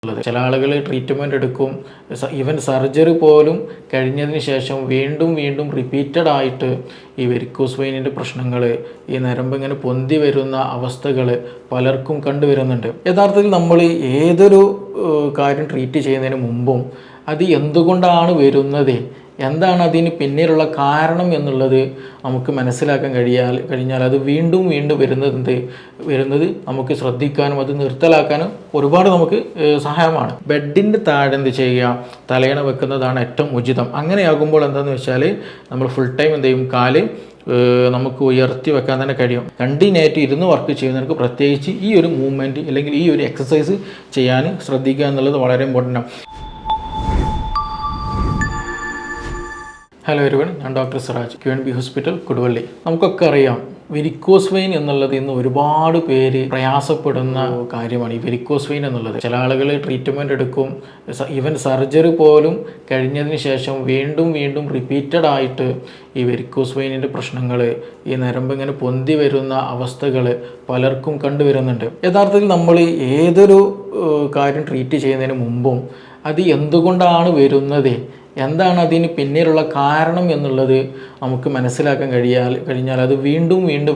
ചില ആളുകൾ ട്രീറ്റ്മെൻറ്റ് എടുക്കും, ഈവൻ സർജറി പോലും കഴിഞ്ഞതിന് ശേഷം വീണ്ടും വീണ്ടും റിപ്പീറ്റഡ് ആയിട്ട് ഈ വെരിക്കോസ് വെയിനിൻ്റെ പ്രശ്നങ്ങൾ, ഈ നരമ്പ് ഇങ്ങനെ പൊന്തി വരുന്ന അവസ്ഥകൾ പലർക്കും കണ്ടുവരുന്നുണ്ട്. യഥാർത്ഥത്തിൽ നമ്മൾ ഏതൊരു കാര്യം ട്രീറ്റ് ചെയ്യുന്നതിന് മുമ്പും അത് എന്തുകൊണ്ടാണ് വരുന്നത്, എന്താണ് അതിന് പിന്നിലുള്ള കാരണം എന്നുള്ളത് നമുക്ക് മനസ്സിലാക്കാൻ കഴിഞ്ഞാൽ അത് വീണ്ടും വീണ്ടും വരുന്നത് നമുക്ക് ശ്രദ്ധിക്കാനും അത് നിർത്തലാക്കാനും ഒരുപാട് നമുക്ക് സഹായമാണ്. ബെഡിൻ്റെ താഴെ എന്ത് ചെയ്യുക, തലയണ വെക്കുന്നതാണ് ഏറ്റവും ഉചിതം. അങ്ങനെയാകുമ്പോൾ എന്താണെന്ന് വെച്ചാൽ നമ്മൾ ഫുൾ ടൈം എന്ത് ചെയ്യും, കാല് നമുക്ക് ഉയർത്തി വെക്കാൻ തന്നെ കഴിയും. കണ്ടിന്യൂയായിട്ട് ഇരുന്ന് വർക്ക് ചെയ്യുന്നവർക്ക് പ്രത്യേകിച്ച് ഈ ഒരു മൂവ്മെൻറ്റ് അല്ലെങ്കിൽ ഈ ഒരു എക്സസൈസ് ചെയ്യാൻ ശ്രദ്ധിക്കുക എന്നുള്ളത് വളരെ ഇമ്പോർട്ടൻ്റ് ആണ്. ഹലോ എവരിവൺ, ഞാൻ doctor Siraj, QNB hospital, Koduvally. നമുക്കൊക്കെ അറിയാം, വെരിക്കോസ് വെയിൻ എന്നുള്ളത് ഇന്ന് ഒരുപാട് പേര് പ്രയാസപ്പെടുന്ന കാര്യമാണ്. ഈ വെരിക്കോസ് വെയിൻ എന്നുള്ളത് ചില ആളുകൾ ട്രീറ്റ്മെൻറ്റ് എടുക്കും, ഈവൻ സർജറി പോലും കഴിഞ്ഞതിന് ശേഷം വീണ്ടും വീണ്ടും റിപ്പീറ്റഡ് ആയിട്ട് ഈ വെരിക്കോസ് വെയിനിൻ്റെ പ്രശ്നങ്ങൾ, ഈ നരമ്പ് ഇങ്ങനെ പൊന്തി വരുന്ന അവസ്ഥകൾ പലർക്കും കണ്ടുവരുന്നുണ്ട്. യഥാർത്ഥത്തിൽ നമ്മൾ ഏതൊരു കാര്യം ട്രീറ്റ് ചെയ്യുന്നതിന് മുമ്പും അത് എന്തുകൊണ്ടാണ് വരുന്നത്, എന്താണ് അതിന് പിന്നിലുള്ള കാരണം എന്നുള്ളത് നമുക്ക് മനസ്സിലാക്കാൻ കഴിഞ്ഞാൽ അത് വീണ്ടും വീണ്ടും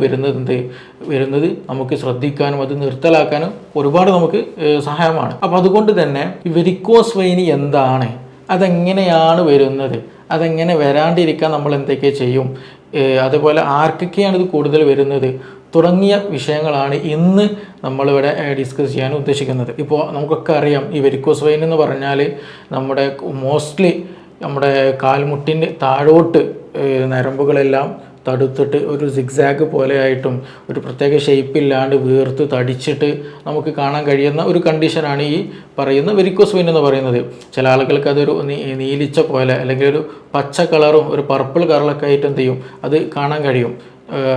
വരുന്നത് നമുക്ക് ശ്രദ്ധിക്കാനും അത് നിർത്തലാക്കാനും ഒരുപാട് നമുക്ക് സഹായമാണ്. അപ്പോൾ അതുകൊണ്ട് തന്നെ ഈ വെരിക്കോസ് വെയിൻ എന്താണ്, അതെങ്ങനെയാണ് വരുന്നത്, അതെങ്ങനെ വരാണ്ടിരിക്കാൻ നമ്മൾ എന്തൊക്കെ ചെയ്യും, അതുപോലെ ആർക്കൊക്കെയാണ് ഇത് കൂടുതൽ വരുന്നത് തുടങ്ങിയ വിഷയങ്ങളാണ് ഇന്ന് നമ്മളിവിടെ ഡിസ്കസ് ചെയ്യാൻ ഉദ്ദേശിക്കുന്നത്. ഇപ്പോൾ നമുക്കൊക്കെ അറിയാം, ഈ വെരിക്കോസ് വെയിൻ എന്ന് പറഞ്ഞാൽ മോസ്റ്റ്ലി നമ്മുടെ കാൽമുട്ടിൻ്റെ താഴോട്ട് നരമ്പുകളെല്ലാം തടുത്തിട്ട് ഒരു സിഗ്സാഗ് പോലെ ആയിട്ടും ഒരു പ്രത്യേക ഷേപ്പില്ലാണ്ട് വീർത്ത് തടിച്ചിട്ട് നമുക്ക് കാണാൻ കഴിയുന്ന ഒരു കണ്ടീഷനാണ് ഈ പറയുന്ന വെരിക്കോസ് വെയിൻ എന്ന് പറയുന്നത്. ചില ആളുകൾക്ക് അതൊരു നീലിച്ച പോലെ അല്ലെങ്കിൽ ഒരു പച്ച കളറും ഒരു പർപ്പിൾ കളറൊക്കെ ആയിട്ട് എന്ത് ചെയ്യും, അത് കാണാൻ കഴിയും.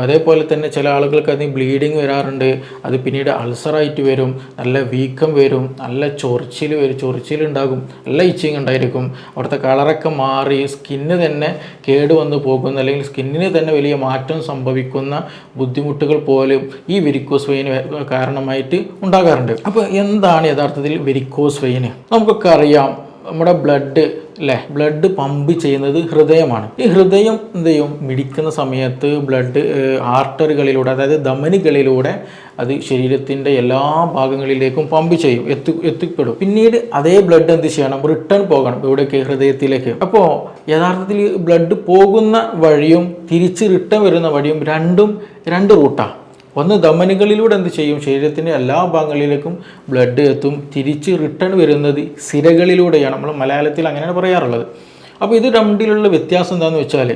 അതേപോലെ തന്നെ ചില ആളുകൾക്ക് അതിന് ബ്ലീഡിങ് വരാറുണ്ട്, അത് പിന്നീട് അൾസറായിട്ട് വരും, നല്ല വീക്കം വരും, നല്ല ചൊറിച്ചിലുണ്ടാകും, നല്ല ഇച്ചിങ് ഉണ്ടായിരിക്കും, അവിടുത്തെ കളറൊക്കെ മാറി സ്കിന്ന് തന്നെ കേടുവന്ന് പോകുന്ന അല്ലെങ്കിൽ സ്കിന്നിന് തന്നെ വലിയ മാറ്റം സംഭവിക്കുന്ന ബുദ്ധിമുട്ടുകൾ പോലും ഈ വെരിക്കോസ് വെയിൻ കാരണമായിട്ട് ഉണ്ടാകാറുണ്ട്. അപ്പോൾ എന്താണ് യഥാർത്ഥത്തിൽ വെരിക്കോസ് വെയിൻ? നമുക്കൊക്കെ അറിയാം, നമ്മുടെ ബ്ലഡ് പമ്പ് ചെയ്യുന്നത് ഹൃദയമാണ്. ഈ ഹൃദയം എന്ത് ചെയ്യും, മിടിക്കുന്ന സമയത്ത് ബ്ലഡ് ആർട്ടറികളിലൂടെ, അതായത് ധമനികളിലൂടെ അത് ശരീരത്തിൻ്റെ എല്ലാ ഭാഗങ്ങളിലേക്കും പമ്പ് ചെയ്യും, എത്തിപ്പെടും. പിന്നീട് അതേ ബ്ലഡ് എന്ത് ചെയ്യണം, റിട്ടേൺ പോകണം ഇവിടേക്ക്, ഹൃദയത്തിലേക്ക്. അപ്പോൾ യഥാർത്ഥത്തിൽ ബ്ലഡ് പോകുന്ന വഴിയും തിരിച്ച് റിട്ടേൺ വരുന്ന വഴിയും രണ്ട് റൂട്ടാണ്. ഒന്ന് ധമനികളിലൂടെ എന്ത് ചെയ്യും, ശരീരത്തിൻ്റെ എല്ലാ ഭാഗങ്ങളിലേക്കും ബ്ലഡ് എത്തും, തിരിച്ച് റിട്ടേൺ വരുന്നത് സിരകളിലൂടെയാണ്. നമ്മൾ മലയാളത്തിൽ അങ്ങനെയാണ് പറയാറുള്ളത്. അപ്പോൾ ഇത് രണ്ടിലുള്ള വ്യത്യാസം എന്താണെന്ന് വെച്ചാൽ,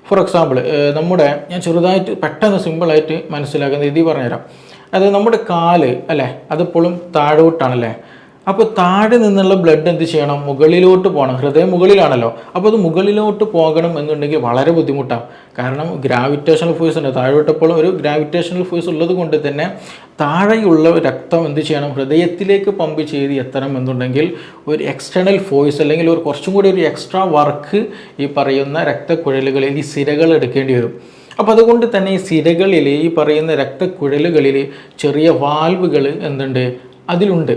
ഫോർ എക്സാമ്പിൾ ഞാൻ ചെറുതായിട്ട് പെട്ടെന്ന് സിമ്പിളായിട്ട് മനസ്സിലാക്കുന്ന രീതി പറഞ്ഞുതരാം. അതായത് നമ്മുടെ കാല് അല്ലേ, അതെപ്പോഴും താഴോട്ടാണല്ലേ. അപ്പോൾ താഴെ നിന്നുള്ള ബ്ലഡ് എന്ത് ചെയ്യണം, മുകളിലോട്ട് പോകണം. ഹൃദയം മുകളിലാണല്ലോ, അപ്പോൾ അത് മുകളിലോട്ട് പോകണം എന്നുണ്ടെങ്കിൽ വളരെ ബുദ്ധിമുട്ടാണ്. കാരണം ഗ്രാവിറ്റേഷണൽ ഫോഴ്സ് ഉണ്ട് താഴോട്ടപ്പോൾ, ഒരു ഗ്രാവിറ്റേഷണൽ ഫോഴ്സ് ഉള്ളത് കൊണ്ട് തന്നെ താഴെയുള്ള രക്തം എന്ത് ചെയ്യണം, ഹൃദയത്തിലേക്ക് പമ്പ് ചെയ്ത് എത്തണം എന്നുണ്ടെങ്കിൽ ഒരു എക്സ്റ്റേണൽ ഫോഴ്സ് അല്ലെങ്കിൽ കുറച്ചും കൂടി ഒരു എക്സ്ട്രാ വർക്ക് ഈ പറയുന്ന രക്തക്കുഴലുകളിൽ ഈ സിരകൾ എടുക്കേണ്ടി വരും. അപ്പോൾ അതുകൊണ്ട് തന്നെ ഈ സിരകളിൽ ഈ പറയുന്ന രക്തക്കുഴലുകളിൽ ചെറിയ വാൽവുകൾ എന്തുണ്ട്, അതിലുണ്ട്.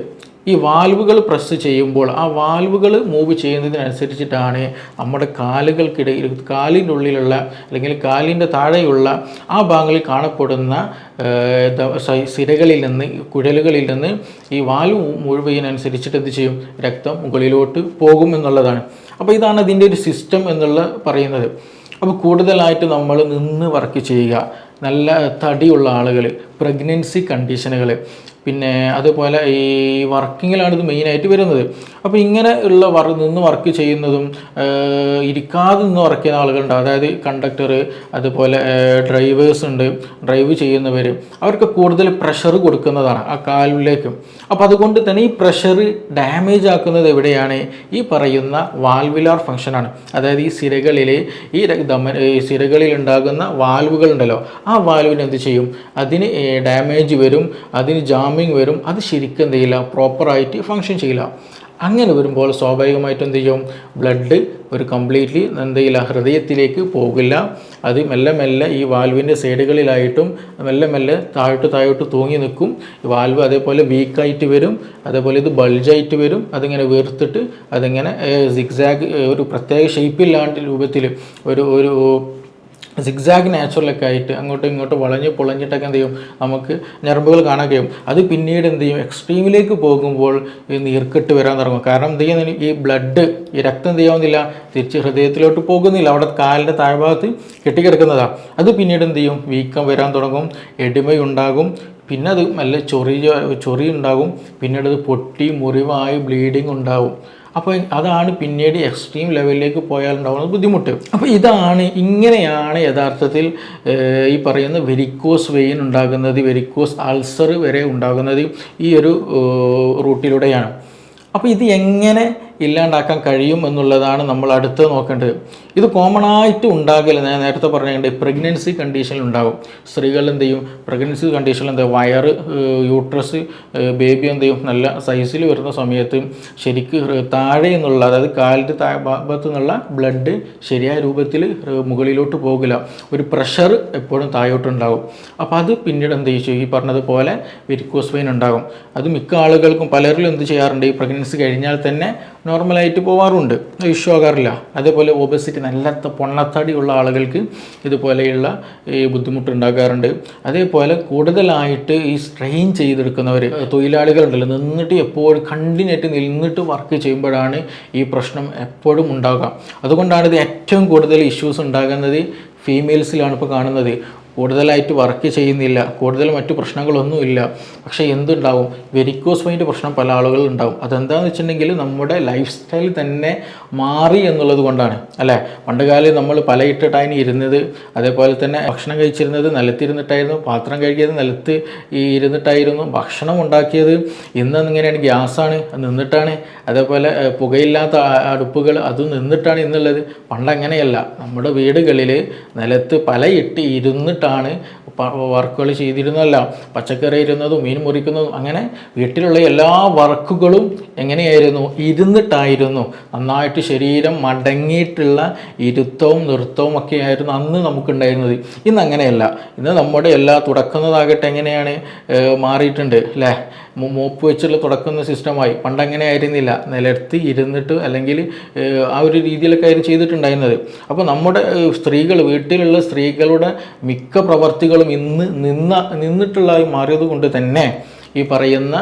ഈ വാൽവുകൾ പ്രസ് ചെയ്യുമ്പോൾ ആ വാൽവുകൾ മൂവ് ചെയ്യുന്നതിനനുസരിച്ചിട്ടാണ് നമ്മുടെ കാലിൻ്റെ ഉള്ളിലുള്ള അല്ലെങ്കിൽ കാലിൻ്റെ താഴെയുള്ള ആ ഭാഗങ്ങളിൽ കാണപ്പെടുന്ന സിരകളിൽ നിന്ന്, കുഴലുകളിൽ നിന്ന് ഈ വാൽവ് മുഴുവതിനനുസരിച്ചിട്ട് എന്ത് ചെയ്യും, രക്തം മുകളിലോട്ട് പോകും എന്നുള്ളതാണ്. അപ്പോൾ ഇതാണ് അതിൻ്റെ ഒരു സിസ്റ്റം എന്നുള്ള പറയുന്നത്. അപ്പോൾ കൂടുതലായിട്ട് നമ്മൾ നിന്ന് വർക്ക് ചെയ്യുക, നല്ല തടിയുള്ള ആളുകൾ, പ്രഗ്നൻസി കണ്ടീഷനുകൾ, പിന്നെ അതുപോലെ ഈ വർക്കിങ്ങിലാണ് ഇത് മെയിനായിട്ട് വരുന്നത്. അപ്പോൾ ഇങ്ങനെ ഉള്ള നിന്ന് വർക്ക് ചെയ്യുന്നതും ഇരിക്കാതെ നിന്ന് വർക്ക് ചെയ്യുന്ന ആളുകളുണ്ട്. അതായത് കണ്ടക്ടർ, അതുപോലെ ഡ്രൈവേഴ്സ് ഉണ്ട്, ഡ്രൈവ് ചെയ്യുന്നവർ, അവർക്ക് കൂടുതൽ പ്രഷർ കൊടുക്കുന്നതാണ് ആ കാലിലേക്ക്. അപ്പോൾ അതുകൊണ്ട് തന്നെ ഈ പ്രഷർ ഡാമേജ് ആക്കുന്നത് എവിടെയാണ്, ഈ പറയുന്ന വാൽവുലാർ ഫങ്ഷനാണ്. അതായത് ഈ സിരകളിൽ സിരകളിൽ ഉണ്ടാകുന്ന വാൽവുകളുണ്ടല്ലോ, ആ വാൽവിന് എന്ത് ചെയ്യും, അതിന് ഡാമേജ് വരും, അതിന് ജാമിങ് വരും, അത് ശരിക്കും എന്ത് ചെയ്യില്ല, പ്രോപ്പറായിട്ട് ഫങ്ഷൻ ചെയ്യില്ല. അങ്ങനെ വരുമ്പോൾ സ്വാഭാവികമായിട്ടും എന്ത് ചെയ്യും, ബ്ലഡ് ഒരു കംപ്ലീറ്റ്ലി എന്തെയില്ല ഹൃദയത്തിലേക്ക് പോകില്ല. അത് മെല്ലെ മെല്ലെ ഈ വാൽവിൻ്റെ സൈഡുകളിലായിട്ടും മെല്ലെ മെല്ലെ താഴോട്ട് തൂങ്ങി നിൽക്കും. വാൽവ് അതേപോലെ വീക്കായിട്ട് വരും, അതേപോലെ ഇത് ബൾജായിട്ട് വരും. അതിങ്ങനെ വീർത്തിട്ട് അതിങ്ങനെ സിഗ്സാഗ് ഒരു പ്രത്യേക ഷേപ്പില്ലാണ്ട് രൂപത്തിൽ ഒരു സിഗ്സാഗ് നാച്ചുറലൊക്കെ ആയിട്ട് അങ്ങോട്ടും ഇങ്ങോട്ടും വളഞ്ഞ് പൊളഞ്ഞിട്ടൊക്കെ എന്ത് ചെയ്യും, നമുക്ക് ഞരമ്പുകൾ കാണാൻ കഴിയും. അത് പിന്നീട് എന്ത് ചെയ്യും, എക്സ്ട്രീമിലേക്ക് പോകുമ്പോൾ ഈ നീർക്കെട്ട് വരാൻ തുടങ്ങും. കാരണം എന്ത് ചെയ്യുന്ന ഈ ബ്ലഡ്, ഈ രക്തം എന്ത് ചെയ്യാവുന്നില്ല, തിരിച്ച് ഹൃദയത്തിലോട്ട് പോകുന്നില്ല, അവിടെ കാലിൻ്റെ താഴ്ഭാഗത്ത് കെട്ടിക്കിടക്കുന്നതാണ്. അത് പിന്നീട് എന്ത് ചെയ്യും, വീക്കം വരാൻ തുടങ്ങും, എഡിമയുണ്ടാകും. പിന്നെ അത് നല്ല ചൊറി ഉണ്ടാകും. പിന്നീട് അത് പൊട്ടി മുറിവായി ബ്ലീഡിങ് ഉണ്ടാവും. അപ്പോൾ അതാണ് പിന്നീട് എക്സ്ട്രീം ലെവലിലേക്ക് പോയാൽ ഉണ്ടാകുന്ന ബുദ്ധിമുട്ട്. അപ്പോൾ ഇങ്ങനെയാണ് യഥാർത്ഥത്തിൽ ഈ പറയുന്ന വെരിക്കോസ് വെയിൻ ഉണ്ടാകുന്നത്, വെരിക്കോസ് അൾസർ വരെ ഉണ്ടാകുന്നത് ഈ ഒരു റൂട്ടിലൂടെയാണ്. അപ്പോൾ ഇത് എങ്ങനെ ഇല്ലാണ്ടാക്കാൻ കഴിയും എന്നുള്ളതാണ് നമ്മൾ അടുത്ത് നോക്കേണ്ടത്. ഇത് കോമൺ ആയിട്ട് ഉണ്ടാകില്ല. ഞാൻ നേരത്തെ പറഞ്ഞിട്ടുണ്ട്, പ്രഗ്നൻസി കണ്ടീഷനിൽ ഉണ്ടാകും. സ്ത്രീകൾ എന്ത് ചെയ്യും, പ്രഗ്നൻസി കണ്ടീഷനിൽ എന്താ വയറ്, യൂട്രസ്, ബേബി എന്ത് ചെയ്യും, നല്ല സൈസിൽ വരുന്ന സമയത്ത് ശരിക്ക് താഴെ നിന്നുള്ള, അതായത് കാലിൻ്റെ ഭാഗത്തു നിന്നുള്ള ബ്ലഡ് ശരിയായ രൂപത്തിൽ മുകളിലോട്ട് പോകില്ല. ഒരു പ്രഷർ എപ്പോഴും താഴോട്ടുണ്ടാകും. അപ്പോൾ അത് പിന്നീട് എന്ത് ചെയ്യും, ഈ പറഞ്ഞതുപോലെ വെരിക്കോസ് വെയിൻ ഉണ്ടാകും. അത് മിക്ക ആളുകൾക്കും പലരിലും എന്ത് ചെയ്യാറുണ്ട്, ഈ പ്രഗ്നൻസി കഴിഞ്ഞാൽ തന്നെ നോർമലായിട്ട് പോവാറുണ്ട്, ഇഷ്യൂ ആകാറില്ല. അതേപോലെ ഒബസിറ്റി, നല്ല പൊണ്ണത്തടിയുള്ള ആളുകൾക്ക് ഇതുപോലെയുള്ള ഈ ബുദ്ധിമുട്ടുണ്ടാകാറുണ്ട്. അതേപോലെ കൂടുതലായിട്ട് ഈ സ്ട്രെയിൻ ചെയ്തെടുക്കുന്നവർ, തൊഴിലാളികളുണ്ടല്ലോ, നിന്നിട്ട് എപ്പോഴും കണ്ടിന്യൂട്ട് നിന്നിട്ട് വർക്ക് ചെയ്യുമ്പോഴാണ് ഈ പ്രശ്നം എപ്പോഴും ഉണ്ടാകുക. അതുകൊണ്ടാണ് ഇത് ഏറ്റവും കൂടുതൽ ഇഷ്യൂസ് ഉണ്ടാകുന്നത് ഫീമെയിൽസിലാണ് ഇപ്പോൾ കാണുന്നത്. കൂടുതലായിട്ട് വർക്ക് ചെയ്യുന്നില്ല, കൂടുതൽ മറ്റു പ്രശ്നങ്ങളൊന്നുമില്ല, പക്ഷേ എന്തുണ്ടാവും, വെരിക്കോസ് വെയിൻ്റെ പ്രശ്നം പല ആളുകളും ഉണ്ടാവും. അതെന്താണെന്ന് വെച്ചിട്ടുണ്ടെങ്കിൽ നമ്മുടെ ലൈഫ് സ്റ്റൈൽ തന്നെ മാറി എന്നുള്ളത് കൊണ്ടാണ്, അല്ലേ? പണ്ടുകാലം നമ്മൾ പലയിട്ടിട്ടായിരുന്നു ഇരുന്നത്, അതേപോലെ തന്നെ ഭക്ഷണം കഴിച്ചിരുന്നത് നിലത്തിരുന്നിട്ടായിരുന്നു, പാത്രം കഴുകിയത് നിലത്ത് ഇരുന്നിട്ടായിരുന്നു, ഭക്ഷണം ഉണ്ടാക്കിയത്. ഇന്ന് ഇങ്ങനെയാണ്, ഗ്യാസാണ്, നിന്നിട്ടാണ്. അതേപോലെ പുകയില്ലാത്ത അടുപ്പുകൾ, അതും നിന്നിട്ടാണ് ഇന്നുള്ളത്. പണ്ടങ്ങനെയല്ല, നമ്മുടെ വീടുകളിൽ നിലത്ത് പലയിട്ട് ഇരുന്നിട്ടാണ് വർക്കുകൾ ചെയ്തിരുന്നല്ല. പച്ചക്കറി ഇരുന്നതും മീൻ മുറിക്കുന്നതും അങ്ങനെ വീട്ടിലുള്ള എല്ലാ വർക്കുകളും എങ്ങനെയായിരുന്നു, ഇരുന്നിട്ടായിരുന്നു. നന്നായിട്ട് ശരീരം മടങ്ങിയിട്ടുള്ള ഇരുത്തവും നൃത്തവും ഒക്കെ ആയിരുന്നു അന്ന് നമുക്കുണ്ടായിരുന്നത്. ഇന്ന് അങ്ങനെയല്ല. ഇന്ന് നമ്മുടെ എല്ലാ തുടക്കുന്നതാകട്ടെ എങ്ങനെയാണ് മാറിയിട്ടുണ്ട്, അല്ലേ? മോപ്പ് വെച്ചുള്ള തുടക്കുന്ന സിസ്റ്റമായി. പണ്ടങ്ങനെ ആയിരുന്നില്ല, നിലർത്തി ഇരുന്നിട്ട് അല്ലെങ്കിൽ ആ ഒരു രീതിയിലൊക്കെ ആയിരുന്നു ചെയ്തിട്ടുണ്ടായിരുന്നത്. അപ്പോൾ നമ്മുടെ സ്ത്രീകൾ, വീട്ടിലുള്ള സ്ത്രീകളുടെ മിക്ക പ്രവർത്തികളും ഇന്ന് നിന്നിട്ടുള്ളതായി മാറിയത് കൊണ്ട് തന്നെ ഈ പറയുന്ന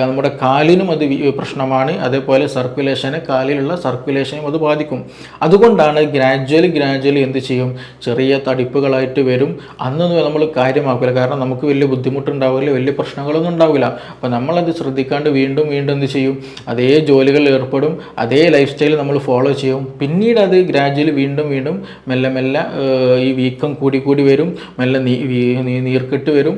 നമ്മുടെ കാലിനും അത് പ്രശ്നമാണ്. അതേപോലെ സർക്കുലേഷന്, കാലിലുള്ള സർക്കുലേഷനും അത് ബാധിക്കും. അതുകൊണ്ടാണ് ഗ്രാജ്വലി എന്ത് ചെയ്യും, ചെറിയ തടിപ്പുകളായിട്ട് വരും. അന്നൊന്നും നമ്മൾ കാര്യമാക്കില്ല, കാരണം നമുക്ക് വലിയ ബുദ്ധിമുട്ടുണ്ടാവില്ല, വലിയ പ്രശ്നങ്ങളൊന്നും ഉണ്ടാവില്ല. അപ്പോൾ നമ്മളത് ശ്രദ്ധിക്കാണ്ട് വീണ്ടും എന്ത് ചെയ്യും, അതേ ജോലികളിൽ ഏർപ്പെടും, അതേ ലൈഫ് സ്റ്റൈൽ നമ്മൾ ഫോളോ ചെയ്യും. പിന്നീട് അത് ഗ്രാജ്വലി വീണ്ടും മെല്ലെ ഈ വീക്കം കൂടി വരും, മെല്ലെ നീർക്കെട്ട് വരും,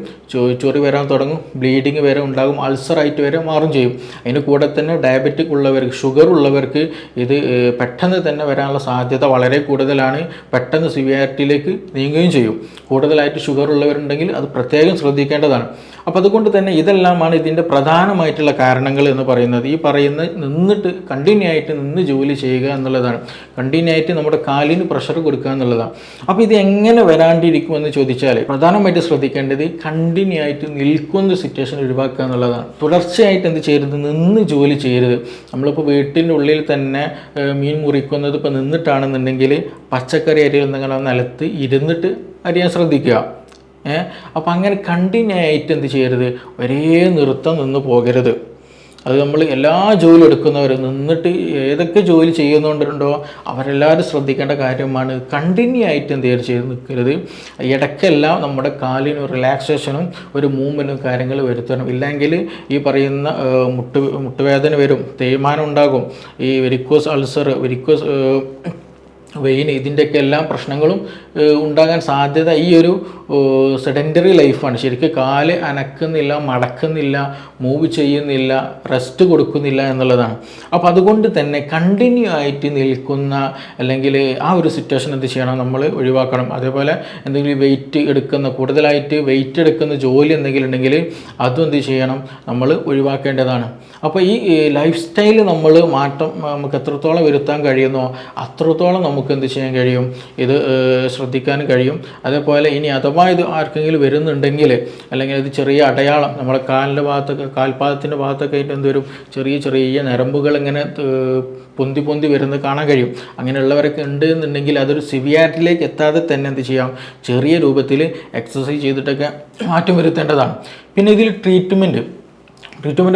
ചൊറി വരാൻ തുടങ്ങും, ബ്ലീഡിങ് വരെ ഉണ്ടാകും, അൾസറായിട്ട് വരെ മാറും ചെയ്യും. അതിന് കൂടെ തന്നെ ഡയബറ്റിക് ഉള്ളവർക്ക്, ഷുഗർ ഉള്ളവർക്ക് ഇത് പെട്ടെന്ന് തന്നെ വരാനുള്ള സാധ്യത വളരെ കൂടുതലാണ്. പെട്ടെന്ന് സിവിയാരിറ്റിയിലേക്ക് നീങ്ങുകയും ചെയ്യും. കൂടുതലായിട്ട് ഷുഗർ ഉള്ളവരുണ്ടെങ്കിൽ അത് പ്രത്യേകം ശ്രദ്ധിക്കേണ്ടതാണ്. അപ്പോൾ അതുകൊണ്ട് തന്നെ ഇതെല്ലാമാണ് ഇതിൻ്റെ പ്രധാനമായിട്ടുള്ള കാരണങ്ങൾ എന്ന് പറയുന്നത്. ഈ പറയുന്ന കണ്ടിന്യൂ ആയിട്ട് നിന്ന് ജോലി ചെയ്യുക എന്നുള്ളതാണ്. കണ്ടിന്യൂ ആയിട്ട് നമ്മുടെ കാലിന് പ്രഷർ കൊടുക്കുക എന്നുള്ളതാണ്. അപ്പോൾ ഇത് എങ്ങനെ വരാണ്ടിരിക്കുമെന്ന് ചോദിച്ചാൽ പ്രധാനമായിട്ട് ശ്രദ്ധിക്കേണ്ടത് കണ്ടിന്യൂ ആയിട്ട് നിൽക്കുന്ന സിറ്റുവേഷൻ ഒഴിവാക്കുക എന്നുള്ളതാണ്. തുടർച്ചയായിട്ട് എന്ത് ചെയ്യരുത്, നിന്ന് ജോലി ചെയ്യരുത്. നമ്മളിപ്പോൾ വീട്ടിൻ്റെ ഉള്ളിൽ തന്നെ മീൻ മുറിക്കുന്നത് ഇപ്പോൾ നിന്നിട്ടാണെന്നുണ്ടെങ്കിൽ പച്ചക്കറി അരിയുന്ന നിലത്ത് ഇരുന്നിട്ട് അരിയാൻ ശ്രദ്ധിക്കുക. അപ്പോൾ അങ്ങനെ കണ്ടിന്യൂ ആയിട്ട് എന്ത് ചെയ്യരുത്, ഒരേ നൃത്തം നിന്ന് പോകരുത്. അത് നമ്മൾ എല്ലാ ജോലി എടുക്കുന്നവർ നിന്നിട്ട് ഏതൊക്കെ ജോലി ചെയ്യുന്നുണ്ടോ അവരെല്ലാവരും ശ്രദ്ധിക്കേണ്ട കാര്യമാണ്. കണ്ടിന്യൂ ആയിട്ട് എന്ത് ചെയ്ത് നിൽക്കരുത്. ഇടയ്ക്കെല്ലാം നമ്മുടെ കാലിന് റിലാക്സേഷനും ഒരു മൂവ്മെൻറ്റും കാര്യങ്ങൾ വരുത്തണം. ഇല്ലെങ്കിൽ ഈ പറയുന്ന മുട്ടുവേദന വരും, തേയ്മാനം ഉണ്ടാകും, ഈ വെരിക്കോസ് അൾസർ, വെയിൻ, ഇതിൻ്റെയൊക്കെ എല്ലാ പ്രശ്നങ്ങളും ഉണ്ടാകാൻ സാധ്യത ഈ ഒരു സെഡൻറ്ററി ലൈഫാണ്. ശരിക്കും കാല് അനക്കുന്നില്ല, മടക്കുന്നില്ല, മൂവ് ചെയ്യുന്നില്ല, റെസ്റ്റ് കൊടുക്കുന്നില്ല എന്നുള്ളതാണ്. അപ്പോൾ അതുകൊണ്ട് തന്നെ കണ്ടിന്യൂ ആയിട്ട് നിൽക്കുന്ന അല്ലെങ്കിൽ ആ ഒരു സിറ്റുവേഷൻ എന്ത് ചെയ്യണം, നമ്മൾ ഒഴിവാക്കണം. അതേപോലെ എന്തെങ്കിലും വെയിറ്റ് എടുക്കുന്ന, കൂടുതലായിട്ട് വെയിറ്റ് എടുക്കുന്ന ജോലി എന്തെങ്കിലും ഉണ്ടെങ്കിൽ അതും എന്ത് ചെയ്യണം, നമ്മൾ ഒഴിവാക്കേണ്ടതാണ്. അപ്പോൾ ഈ ലൈഫ് സ്റ്റൈൽ നമ്മൾ മാറ്റം നമുക്ക് എത്രത്തോളം വരുത്താൻ കഴിയുന്നോ അത്രത്തോളം നമുക്ക് എന്ത് ചെയ്യാൻ കഴിയും, ഇത് ശ്രദ്ധിക്കാൻ കഴിയും. അതേപോലെ ഇനി അഥവാ ഇത് ആർക്കെങ്കിലും വരുന്നുണ്ടെങ്കിൽ, അല്ലെങ്കിൽ ഇത് ചെറിയ അടയാളം നമ്മുടെ കാലിൻ്റെ ഭാഗത്തൊക്കെ, കാൽപാദത്തിൻ്റെ ഭാഗത്തൊക്കെ ആയിട്ട് എന്തൊരു ചെറിയ ചെറിയ ഞരമ്പുകൾ ഇങ്ങനെ പൊന്തി പൊന്തി വരുന്നത് കാണാൻ കഴിയും. അങ്ങനെയുള്ളവരൊക്കെ ഉണ്ട് എന്നുണ്ടെങ്കിൽ അതൊരു സിവിയാരിറ്റിയിലേക്ക് എത്താതെ തന്നെ എന്ത് ചെയ്യാം, ചെറിയ രൂപത്തിൽ എക്സസൈസ് ചെയ്തിട്ടൊക്കെ മാറ്റം വരുത്തേണ്ടതാണ്. പിന്നെ ഇതിൽ ട്രീറ്റ്മെൻറ്റ്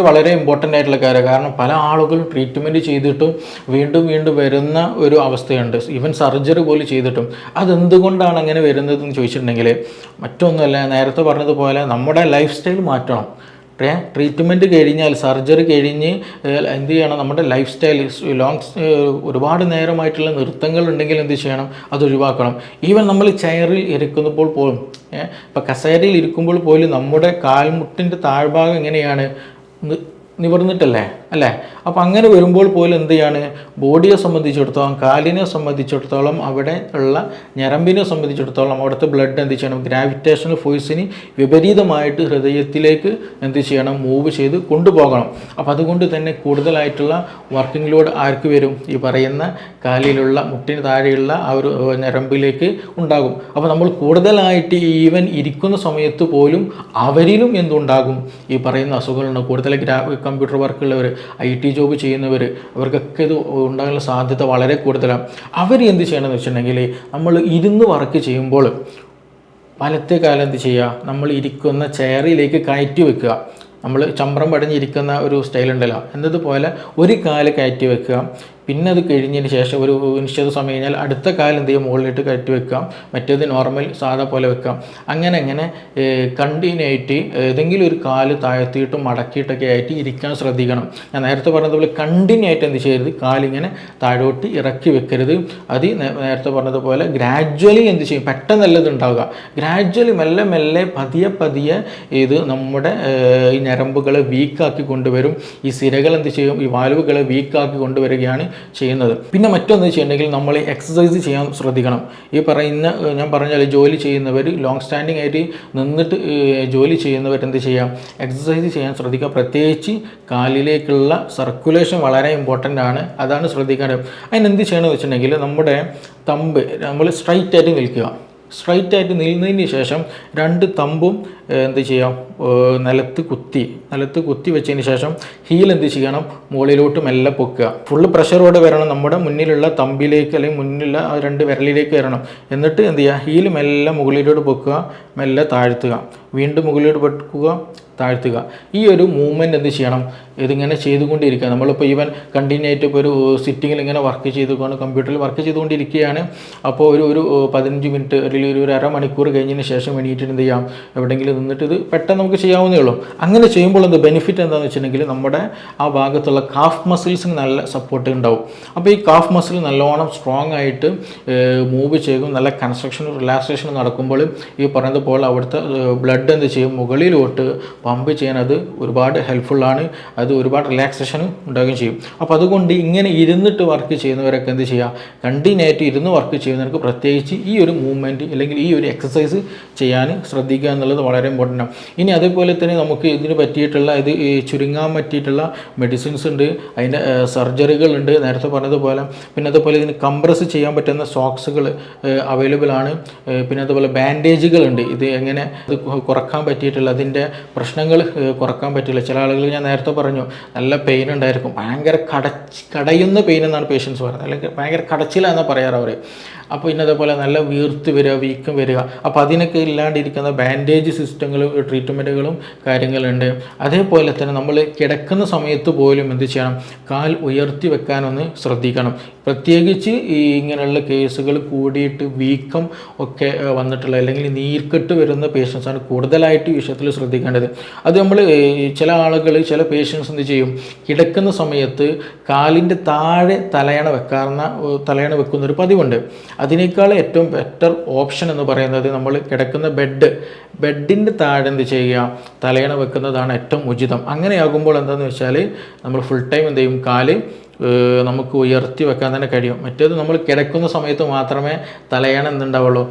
വളരെ ഇമ്പോർട്ടൻ്റ് ആയിട്ടുള്ള കാര്യമാണ്. കാരണം പല ആളുകളും ട്രീറ്റ്മെൻറ്റ് ചെയ്തിട്ടും വീണ്ടും വീണ്ടും വരുന്ന ഒരു അവസ്ഥയുണ്ട്. ഈവൻ സർജറി പോലും ചെയ്തിട്ടും. അതെന്തുകൊണ്ടാണ് അങ്ങനെ വരുന്നതെന്ന് ചോദിച്ചിട്ടുണ്ടെങ്കിൽ മറ്റൊന്നുമല്ല, നേരത്തെ പറഞ്ഞതുപോലെ നമ്മുടെ ലൈഫ് സ്റ്റൈൽ മാറ്റണം. ട്രീറ്റ്മെൻറ്റ് കഴിഞ്ഞാൽ, സർജറി കഴിഞ്ഞ് എന്ത് ചെയ്യണം, നമ്മുടെ ലൈഫ് സ്റ്റൈൽ ഒരുപാട് നേരമായിട്ടുള്ള നൃത്തങ്ങൾ ഉണ്ടെങ്കിൽ എന്ത് ചെയ്യണം, അത് ഒഴിവാക്കണം. ഈവൻ നമ്മൾ ചെയറിൽ ഇരിക്കുമ്പോൾ പോലും, ഇപ്പോൾ കസേരയിൽ ഇരിക്കുമ്പോൾ പോലും നമ്മുടെ കാൽമുട്ടിൻ്റെ താഴ്ഭാഗം എങ്ങനെയാണ്, നിവർന്നിട്ടല്ലേ അല്ലേ? അപ്പോൾ അങ്ങനെ വരുമ്പോൾ പോലും എന്ത് ചെയ്യാണ്, ബോഡിയെ സംബന്ധിച്ചിടത്തോളം, കാലിനെ സംബന്ധിച്ചിടത്തോളം, അവിടെ ഉള്ള ഞരമ്പിനെ സംബന്ധിച്ചിടത്തോളം അവിടുത്തെ ബ്ലഡ് എന്ത് ചെയ്യണം, ഗ്രാവിറ്റേഷണൽ ഫോഴ്സിന് വിപരീതമായിട്ട് ഹൃദയത്തിലേക്ക് എന്ത് ചെയ്യണം, മൂവ് ചെയ്ത് കൊണ്ടുപോകണം. അപ്പോൾ അതുകൊണ്ട് തന്നെ കൂടുതലായിട്ടുള്ള വർക്കിംഗ് ലോഡ് ആർക്ക് വരും, ഈ പറയുന്ന കാലിലുള്ള മുട്ടിന് താഴെയുള്ള ആ ഒരു ഞരമ്പിലേക്ക് ഉണ്ടാകും. അപ്പോൾ നമ്മൾ കൂടുതലായിട്ട് ഈവൻ ഇരിക്കുന്ന സമയത്ത് പോലും അവരിലും എന്തുണ്ടാകും, ഈ പറയുന്ന അസുഖങ്ങളുണ്ട്. കൂടുതൽ കമ്പ്യൂട്ടർ വർക്കുള്ളവർ, IT ജോബ് ചെയ്യുന്നവർ, അവർക്കൊക്കെ ഇത് ഉണ്ടാകാനുള്ള സാധ്യത വളരെ കൂടുതലാണ്. അവർ എന്ത് ചെയ്യണമെന്ന് വെച്ചിട്ടുണ്ടെങ്കിൽ, നമ്മൾ ഇരുന്ന് വർക്ക് ചെയ്യുമ്പോൾ വലത്തെ കാലം എന്ത് ചെയ്യുക, നമ്മൾ ഇരിക്കുന്ന ചെയറിലേക്ക് കയറ്റി വെക്കുക. നമ്മൾ ചമ്രം പടഞ്ഞിരിക്കുന്ന ഒരു സ്റ്റൈലുണ്ടല്ലോ, എന്നതുപോലെ ഒരു കാല് കയറ്റി വെക്കുക. പിന്നെ അത് കഴിഞ്ഞതിന് ശേഷം ഒരു നിശ്ചിത സമയം കഴിഞ്ഞാൽ അടുത്ത കാലം എന്ത് ചെയ്യുക, മുകളിലിട്ട് കയറ്റി വെക്കാം. മറ്റേത് നോർമൽ സാധാ പോലെ വെക്കാം. അങ്ങനെ കണ്ടിന്യൂ ആയിട്ട് ഏതെങ്കിലും ഒരു കാല് താഴ്ത്തിയിട്ടും മടക്കിയിട്ടൊക്കെ ആയിട്ട് ഇരിക്കാൻ ശ്രദ്ധിക്കണം. ഞാൻ നേരത്തെ പറഞ്ഞതുപോലെ കണ്ടിന്യൂ ആയിട്ട് എന്ത് ചെയ്യരുത്, കാലിങ്ങനെ താഴോട്ട് ഇറക്കി വെക്കരുത്. അത് നേരത്തെ പറഞ്ഞതുപോലെ ഗ്രാജ്വലി എന്ത് ചെയ്യും, പെട്ടെന്നല്ലത് ഉണ്ടാവുക. ഗ്രാജ്വലി മെല്ലെ മെല്ലെ പതിയെ ഇത് നമ്മുടെ ഈ ഞരമ്പുകളെ വീക്കാക്കി കൊണ്ടുവരും. ഈ സിരകൾ എന്ത് ചെയ്യും, ഈ വാൽവുകളെ വീക്കാക്കി കൊണ്ടുവരികയാണ് ചെയ്യുന്നത്. പിന്നെ മറ്റൊന്ന് ചെയ്യണമെങ്കിൽ നമ്മൾ എക്സസൈസ് ചെയ്യാൻ ശ്രദ്ധിക്കണം. ഈ പറയുന്ന ഞാൻ പറഞ്ഞാൽ ജോലി ചെയ്യുന്നവർ, ലോങ് സ്റ്റാൻഡിങ് ആയിട്ട് നിന്നിട്ട് ജോലി ചെയ്യുന്നവർ എന്ത് ചെയ്യാം, എക്സസൈസ് ചെയ്യാൻ ശ്രദ്ധിക്കുക. പ്രത്യേകിച്ച് കാലിലേക്കുള്ള സർക്കുലേഷൻ വളരെ ഇമ്പോർട്ടൻ്റ് ആണ്. അതാണ് ശ്രദ്ധിക്കേണ്ടത്. അതിനെന്ത് ചെയ്യണമെന്ന് വെച്ചിട്ടുണ്ടെങ്കിൽ നമ്മുടെ തമ്പ് നമ്മൾ സ്ട്രൈറ്റ് ആയിട്ട് നിൽക്കുക. സ്ട്രൈറ്റ് ആയിട്ട് നിന്നതിന് ശേഷം രണ്ട് തമ്പും എന്ത് ചെയ്യാം, നിലത്ത് കുത്തി വെച്ചതിന് ശേഷം ഹീൽ എന്ത് ചെയ്യണം, മുകളിലോട്ട് മെല്ലെ പൊക്കുക. ഫുള്ള് പ്രഷറോടെ വരണം, നമ്മുടെ മുന്നിലുള്ള തമ്പിലേക്ക് അല്ലെങ്കിൽ മുന്നിലുള്ള ആ രണ്ട് വിരലിലേക്ക് വരണം. എന്നിട്ട് എന്ത് ചെയ്യുക, ഹീൽ മെല്ലെ മുകളിലോട്ട് പൊക്കുക, മെല്ലെ താഴ്ത്തുക, വീണ്ടും മുകളിലോട്ട് പൊക്കുക, താഴ്ത്തുക. ഈ ഒരു മൂവ്മെൻറ്റ് എന്ത് ചെയ്യണം, ഇതിങ്ങനെ ചെയ്തുകൊണ്ടിരിക്കുക. നമ്മളിപ്പോൾ ഈവൻ കണ്ടിന്യൂ ആയിട്ട് ഇപ്പോൾ ഒരു സിറ്റിങ്ങിൽ ഇങ്ങനെ വർക്ക് ചെയ്തുകൊണ്ട് കമ്പ്യൂട്ടറിൽ വർക്ക് ചെയ്തുകൊണ്ടിരിക്കുകയാണ്. അപ്പോൾ ഒരു 15 മിനിറ്റ് അല്ലെങ്കിൽ ഒരു അരമണിക്കൂർ കഴിഞ്ഞതിന് ശേഷം എണീറ്റിട്ട് എന്ത് ചെയ്യാം, എവിടെയെങ്കിലും നിന്നിട്ട് ഇത് പെട്ടെന്ന് നമുക്ക് ചെയ്യാവുന്നേ ഉള്ളൂ. അങ്ങനെ ചെയ്യുമ്പോൾ എന്ത് ബെനിഫിറ്റ് എന്താണെന്ന് വെച്ചിട്ടുണ്ടെങ്കിൽ നമ്മുടെ ആ ഭാഗത്തുള്ള കാഫ് മസിൽസിന് നല്ല സപ്പോർട്ട് ഉണ്ടാവും. അപ്പോൾ ഈ കാഫ് മസിൽ നല്ലോണം സ്ട്രോങ് ആയിട്ട് മൂവ് ചെയ്യും. നല്ല കൺസ്ട്രക്ഷനും റിലാക്സേഷനും നടക്കുമ്പോൾ ഈ പറയുന്നത് പോലെ അവിടുത്തെ ബ്ലഡ് എന്ത് ചെയ്യും, മുകളിലോട്ട് പമ്പ് ചെയ്യാൻ അത് ഒരുപാട് ഹെൽപ്ഫുള്ളാണ്. അത് ഒരുപാട് റിലാക്സേഷനും ഉണ്ടാവുകയും ചെയ്യും. അപ്പോൾ അതുകൊണ്ട് ഇങ്ങനെ ഇരുന്നിട്ട് വർക്ക് ചെയ്യുന്നവരൊക്കെ എന്ത് ചെയ്യുക, കണ്ടിന്യൂ ആയിട്ട് ഇരുന്ന് വർക്ക് ചെയ്യുന്നവർക്ക് പ്രത്യേകിച്ച് ഈ ഒരു മൂവ്മെൻറ്റ് അല്ലെങ്കിൽ ഈ ഒരു എക്സസൈസ് ചെയ്യാൻ ശ്രദ്ധിക്കുക എന്നുള്ളത് വളരെ ഇമ്പോർട്ടൻ്റ് ആണ്. ഇനി അതേപോലെ തന്നെ നമുക്ക് ഇതിന് പറ്റിയിട്ടുള്ള ഇത് ചുരുങ്ങാൻ പറ്റിയിട്ടുള്ള മെഡിസിൻസ് ഉണ്ട്, അതിൻ്റെ സർജറികളുണ്ട് നേരത്തെ പറഞ്ഞതുപോലെ. പിന്നെ അതുപോലെ ഇതിന് കംപ്രസ് ചെയ്യാൻ പറ്റുന്ന സോക്സുകൾ അവൈലബിൾ ആണ്. പിന്നെ അതുപോലെ ബാൻഡേജുകളുണ്ട്. ഇത് എങ്ങനെ ഇത് കുറക്കാൻ പറ്റിയിട്ടുള്ള അതിൻ്റെ പ്രശ്നങ്ങൾ കുറക്കാൻ പറ്റില്ല. ചില ആളുകൾ ഞാൻ നേരത്തെ പറഞ്ഞു നല്ല പെയിൻ ഉണ്ടായിരിക്കും, ഭയങ്കര കടയുന്ന പെയിൻ എന്നാണ് പേഷ്യൻസ് പറയുന്നത്, അല്ലെങ്കിൽ ഭയങ്കര കടച്ചിലാണെന്ന് പറയാറ് അവർ. അപ്പോൾ ഇന്നതേപോലെ നല്ല വീർത്ത് വരിക, വീക്കം വരിക. അപ്പോൾ അതിനൊക്കെ ഇല്ലാണ്ടിരിക്കുന്ന ബാൻഡേജ് സിസ്റ്റങ്ങളും ട്രീറ്റ്മെൻറ്റുകളും കാര്യങ്ങളുണ്ട്. അതേപോലെ തന്നെ നമ്മൾ കിടക്കുന്ന സമയത്ത് പോലും എന്ത് ചെയ്യണം, കാൽ ഉയർത്തി വെക്കാനൊന്ന് ശ്രദ്ധിക്കണം. പ്രത്യേകിച്ച് ഈ ഇങ്ങനെയുള്ള കേസുകൾ കൂടിയിട്ട് വീക്കം ഒക്കെ വന്നിട്ടുള്ള അല്ലെങ്കിൽ നീർക്കെട്ട് വരുന്ന പേഷ്യൻസാണ് കൂടുതലായിട്ട് ഈ വിഷയത്തിൽ ശ്രദ്ധിക്കേണ്ടത്. അത് നമ്മൾ ചില ആളുകൾ ചില പേഷ്യൻസ് എന്ത് ചെയ്യും, കിടക്കുന്ന സമയത്ത് കാലിൻ്റെ താഴെ തലയണ വെക്കുന്ന ഒരു പതിവുണ്ട്. അതിനേക്കാൾ ഏറ്റവും ബെറ്റർ ഓപ്ഷൻ എന്ന് പറയുന്നത് നമ്മൾ കിടക്കുന്ന ബെഡിൻ്റെ താഴെ എന്ത് ചെയ്യുക, തലയണ വെക്കുന്നതാണ് ഏറ്റവും ഉചിതം. അങ്ങനെയാകുമ്പോൾ എന്താണെന്ന് വെച്ചാൽ നമ്മൾ ഫുൾ ടൈം എന്ത് ചെയ്യും, കാല് നമുക്ക് ഉയർത്തി വെക്കാൻ തന്നെ കഴിയും. മറ്റേത് നമ്മൾ കിടക്കുന്ന സമയത്ത് മാത്രമേ തലയണ എന്തുണ്ടാവുള്ളൂ,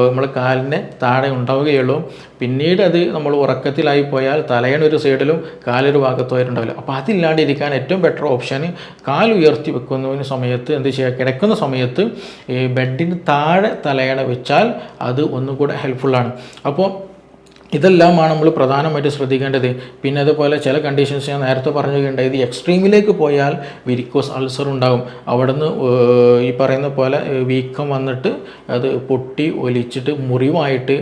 നമ്മൾ കാലിൻ്റെ താഴെ ഉണ്ടാവുകയുള്ളൂ. പിന്നീട് അത് നമ്മൾ ഉറക്കത്തിലായി പോയാൽ തലയണ ഒരു സൈഡിലും കാലൊരു ഭാഗത്തുമായിട്ടുണ്ടാവില്ല. അപ്പോൾ അതില്ലാണ്ടിരിക്കാൻ ഏറ്റവും ബെറ്റർ ഓപ്ഷൻ കാൽ ഉയർത്തി വെക്കുന്നതിന് സമയത്ത് എന്ത് ചെയ്യുക, കിടക്കുന്ന സമയത്ത് ഈ ബെഡിന് താഴെ തലയണ വെച്ചാൽ അത് ഒന്നുകൂടെ ഹെൽപ്ഫുള്ളാണ്. അപ്പോൾ ഇതെല്ലാമാണ് നമ്മൾ പ്രധാനമായിട്ട് ശ്രദ്ധിക്കേണ്ടത്. പിന്നെ അതുപോലെ ചില കണ്ടീഷൻസ് ഞാൻ നേരത്തെ പറഞ്ഞിട്ടുണ്ട്, ഇത് എക്സ്ട്രീമിലേക്ക് പോയാൽ വെരിക്കോസ് അൾസർ ഉണ്ടാകും. അവിടുന്ന് ഈ പറയുന്ന പോലെ വീക്കം വന്നിട്ട് അത് പൊട്ടി ഒലിച്ചിട്ട് മുറിവായിട്ട്,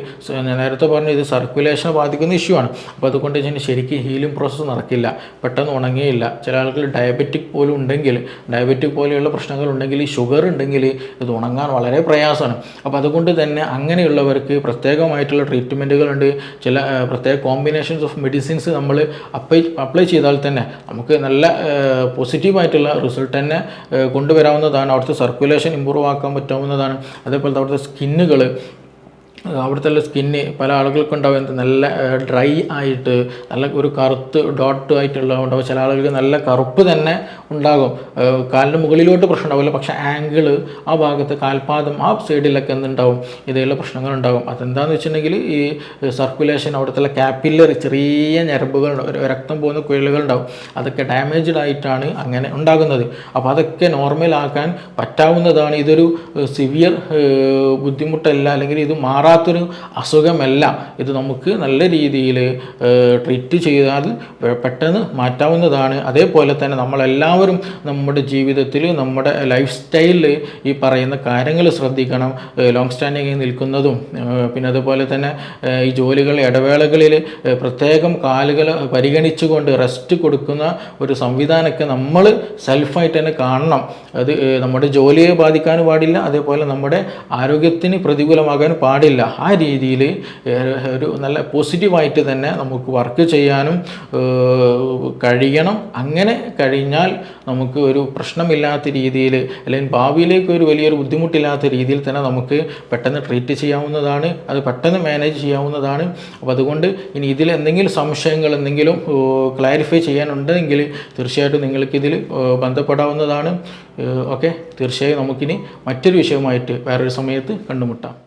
നേരത്തെ പറഞ്ഞു ഇത് സർക്കുലേഷനെ ബാധിക്കുന്ന ഇഷ്യൂ ആണ്. അപ്പോൾ അതുകൊണ്ട് ശരിക്കും ഹീലിംഗ് പ്രോസസ്സ് നടക്കില്ല, പെട്ടെന്ന് ഉണങ്ങിയില്ല. ചില ആളുകൾ ഡയബറ്റിക് പോലും ഉണ്ടെങ്കിൽ, ഡയബറ്റിക് പോലെയുള്ള പ്രശ്നങ്ങൾ ഉണ്ടെങ്കിൽ, ഷുഗർ ഉണ്ടെങ്കിൽ ഇത് ഉണങ്ങാൻ വളരെ പ്രയാസമാണ്. അപ്പോൾ അതുകൊണ്ട് തന്നെ അങ്ങനെയുള്ളവർക്ക് പ്രത്യേകമായിട്ടുള്ള ട്രീറ്റ്മെൻറ്റുകളുണ്ട്. ചില പ്രത്യേക കോമ്പിനേഷൻസ് ഓഫ് മെഡിസിൻസ് നമ്മൾ അപ്ലൈ ചെയ്താൽ തന്നെ നമുക്ക് നല്ല പോസിറ്റീവായിട്ടുള്ള റിസൾട്ട് തന്നെ കൊണ്ടുവരാവുന്നതാണ്. അവിടുത്തെ സർക്കുലേഷൻ ഇമ്പ്രൂവ് ആക്കാൻ പറ്റാവുന്നതാണ്. അതേപോലെ അവിടുത്തെ സ്കിന്നുകൾ, അവിടുത്തെ സ്കിന്ന് പല ആളുകൾക്കും ഉണ്ടാവും നല്ല ഡ്രൈ ആയിട്ട് നല്ല ഒരു കറുത്ത് ഡോട്ട് ആയിട്ടുള്ള ഉണ്ടാവും. ചില ആളുകൾക്ക് നല്ല കറുപ്പ് തന്നെ ഉണ്ടാകും. കാലിൻ്റെ മുകളിലോട്ട് പ്രശ്നം ഉണ്ടാവില്ല, പക്ഷേ ആംഗിള് ആ ഭാഗത്ത് കാൽപാദം ആ സൈഡിലൊക്കെ എന്തുണ്ടാവും, ഇതേയുള്ള പ്രശ്നങ്ങളുണ്ടാകും. അതെന്താണെന്ന് വെച്ചിട്ടുണ്ടെങ്കിൽ ഈ സർക്കുലേഷൻ അവിടുത്തെ കാപ്പില്ലറി ചെറിയ ഞരമ്പുകൾ, രക്തം പോകുന്ന കുഴലുകൾ ഉണ്ടാവും, അതൊക്കെ ഡാമേജ്ഡ് ആയിട്ടാണ് അങ്ങനെ ഉണ്ടാകുന്നത്. അപ്പോൾ അതൊക്കെ നോർമലാക്കാൻ പറ്റാവുന്നതാണ്. ഇതൊരു സിവിയർ ബുദ്ധിമുട്ടല്ല, അല്ലെങ്കിൽ ഇത് മാറാത്തൊരു അസുഖമല്ല. ഇത് നമുക്ക് നല്ല രീതിയിൽ ട്രീറ്റ് ചെയ്താൽ പെട്ടെന്ന് മാറ്റാവുന്നതാണ്. അതേപോലെ തന്നെ നമ്മളെല്ലാവരും നമ്മുടെ ജീവിതത്തിൽ, നമ്മുടെ ലൈഫ് സ്റ്റൈലിൽ ഈ പറയുന്ന കാര്യങ്ങൾ ശ്രദ്ധിക്കണം. ലോങ് സ്റ്റാൻഡിങ് നിൽക്കുന്നതും, പിന്നെ അതുപോലെ തന്നെ ഈ ജോലികളുടെ ഇടവേളകളിൽ പ്രത്യേകം കാലുകൾ പരിഗണിച്ചുകൊണ്ട് റെസ്റ്റ് കൊടുക്കുന്ന ഒരു സംവിധാനമൊക്കെ നമ്മൾ സെൽഫായിട്ട് തന്നെ കാണണം. അത് നമ്മുടെ ജോലിയെ ബാധിക്കാനും പാടില്ല, അതേപോലെ നമ്മുടെ ആരോഗ്യത്തിന് പ്രതികൂലമാകാൻ പാടില്ല. ആ രീതിയിൽ ഒരു നല്ല പോസിറ്റീവായിട്ട് തന്നെ നമുക്ക് വർക്ക് ചെയ്യാനും കഴിയണം. അങ്ങനെ കഴിഞ്ഞാൽ നമുക്ക് ഒരു പ്രശ്നമില്ലാത്ത രീതിയിൽ, അല്ലെങ്കിൽ ഭാവിയിലേക്ക് ഒരു വലിയൊരു ബുദ്ധിമുട്ടില്ലാത്ത രീതിയിൽ തന്നെ നമുക്ക് പെട്ടെന്ന് ട്രീറ്റ് ചെയ്യാവുന്നതാണ്, അത് പെട്ടെന്ന് മാനേജ് ചെയ്യാവുന്നതാണ്. അപ്പോൾ അതുകൊണ്ട് ഇനി ഇതിൽ എന്തെങ്കിലും സംശയങ്ങൾ, എന്തെങ്കിലും ക്ലാരിഫൈ ചെയ്യാനുണ്ടെങ്കിൽ തീർച്ചയായിട്ടും നിങ്ങൾക്കിതിൽ ബന്ധപ്പെടാവുന്നതാണ്. ഓക്കെ, തീർച്ചയായും നമുക്കിനി മറ്റൊരു വിഷയവുമായിട്ട് വേറൊരു സമയത്ത് കണ്ടുമുട്ടാം.